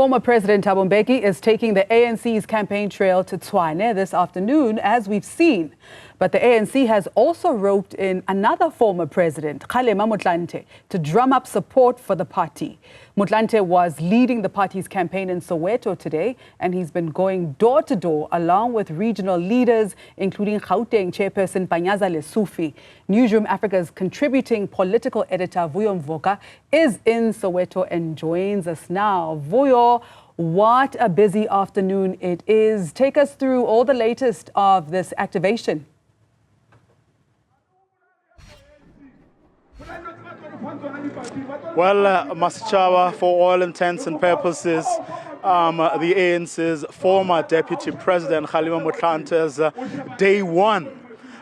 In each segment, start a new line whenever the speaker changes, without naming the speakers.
Former President Thabo Mbeki is taking the ANC's campaign trail to Tshwane this afternoon, as we've seen. But the ANC has also roped in another former president, KgaKgalema Motlanthe, to drum up support for the party. Motlanthe was leading the party's campaign in Soweto today, and he's been going door to door along with regional leaders, including Gauteng chairperson Panyaza Lesufi. Newzroom Africa's contributing political editor Vuyo Mvoka is in Soweto and joins us now. Vuyo, what a busy afternoon it is. Take us through all the latest of this activation.
Well, Masichawa, for all intents and purposes, the ANC's former deputy president, KgaKgalema Motlanthe's day one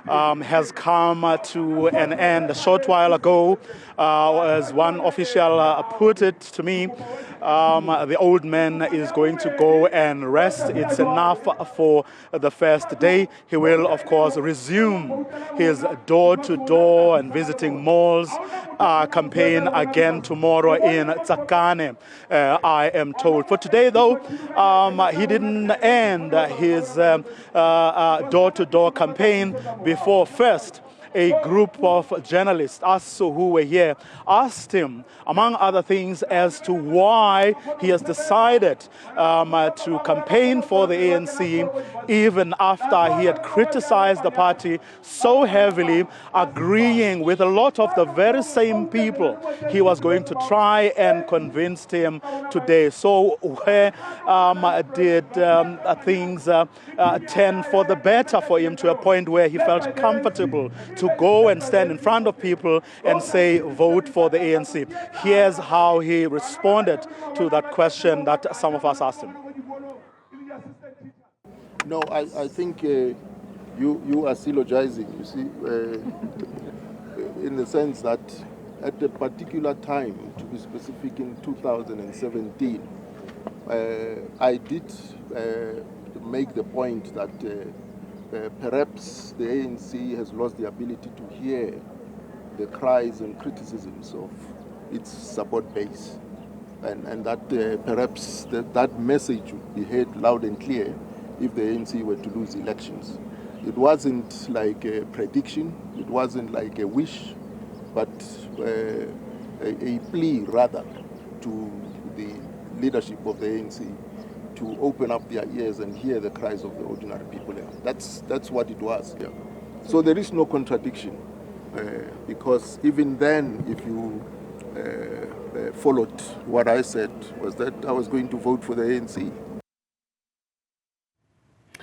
has come to an end. A short while ago, as one official put it to me, the old man is going to go and rest. It's enough for the first day. He will, of course, resume his door-to-door and visiting malls campaign again tomorrow in Tsakane, I am told. For today, though, he didn't end his door-to-door campaign before first a group of journalists, us who were here, asked him, among other things, as to why he has decided to campaign for the ANC even after he had criticized the party so heavily, agreeing with a lot of the very same people he was going to try and convince him today. So where did things turn for the better for him to a point where he felt comfortable to go and stand in front of people and say, vote for the ANC? Here's how he responded to that question that some of us asked him.
No, I think you are syllogizing, you see, in the sense that at a particular time, to be specific in 2017, I did make the point that perhaps the ANC has lost the ability to hear the cries and criticisms of its support base, and that perhaps that message would be heard loud and clear if the ANC were to lose elections. It wasn't like a prediction, it wasn't like a wish, but a plea rather to the leadership of the ANC to open up their ears and hear the cries of the ordinary people. That's what it was. Yeah. So there is no contradiction, because even then, if you followed what I said, was that I was going to vote for the ANC.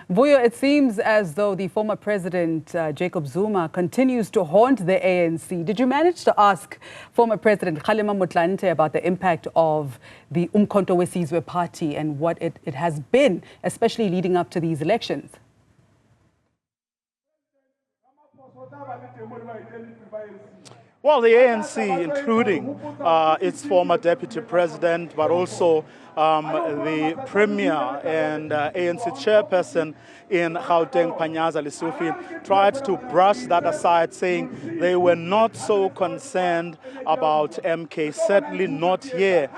Vuyo, it seems as though the former president, Jacob Zuma, continues to haunt the ANC. Did you manage to ask former President KgaKgalema Motlanthe about the impact of the Umkhonto weSizwe party and what it has been, especially leading up to these elections?
Well, the ANC, including its former deputy president, but also the premier and ANC chairperson in Gauteng, Panyaza Lesufi, tried to brush that aside, saying they were not so concerned about MK, certainly not here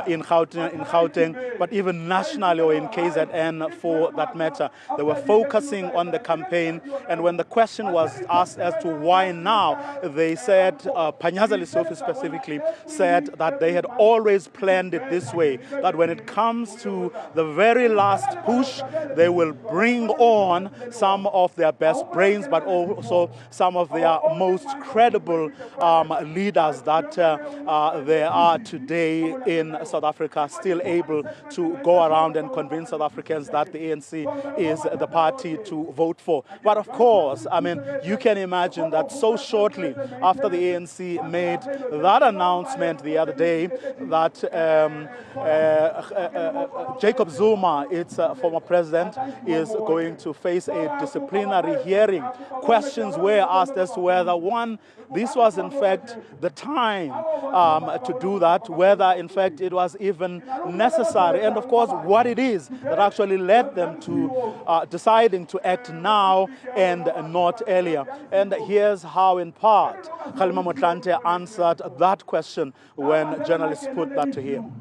in Gauteng, but even nationally or in KZN for that matter. They were focusing on the campaign, and when the question was asked as to why now, they said, Panyaza Lesufi specifically said that they had always planned it this way, that when it comes to the very last push, they will bring on some of their best brains, but also some of their most credible leaders that there are today in South Africa, still able to go around and convince South Africans that the ANC is the party to vote for. But of course, I mean, you can imagine that so shortly after the ANC made that announcement the other day that Jacob Zuma, its former president, is going to face a disciplinary hearing. Questions were asked as to whether, one, this was in fact the time to do that, whether in fact it was even necessary, and of course what it is that actually led them to deciding to act now and not earlier. And here's how, in part, KgaKgalema Motlanthe answered that question when journalists put that to him.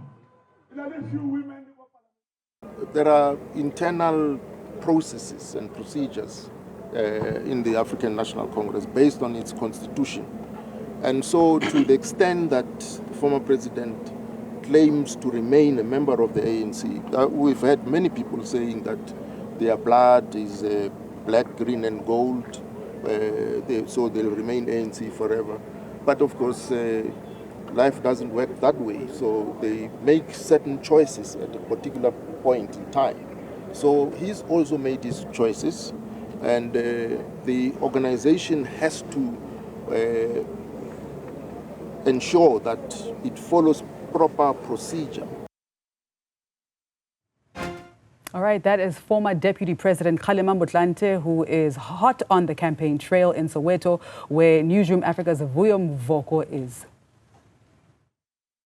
there are internal processes and procedures in the African National Congress based on its constitution. And so to the extent that the former president claims to remain a member of the ANC, we've had many people saying that their blood is black, green and gold, so they'll remain ANC forever. But of course, life doesn't work that way, so they make certain choices at a particular point in time. So he's also made his choices, and the organization has to ensure that it follows proper procedure.
All right, that is former Deputy President KgaKgalema Motlanthe, who is hot on the campaign trail in Soweto, where Newzroom Afrika's Vuyo Mvoko is.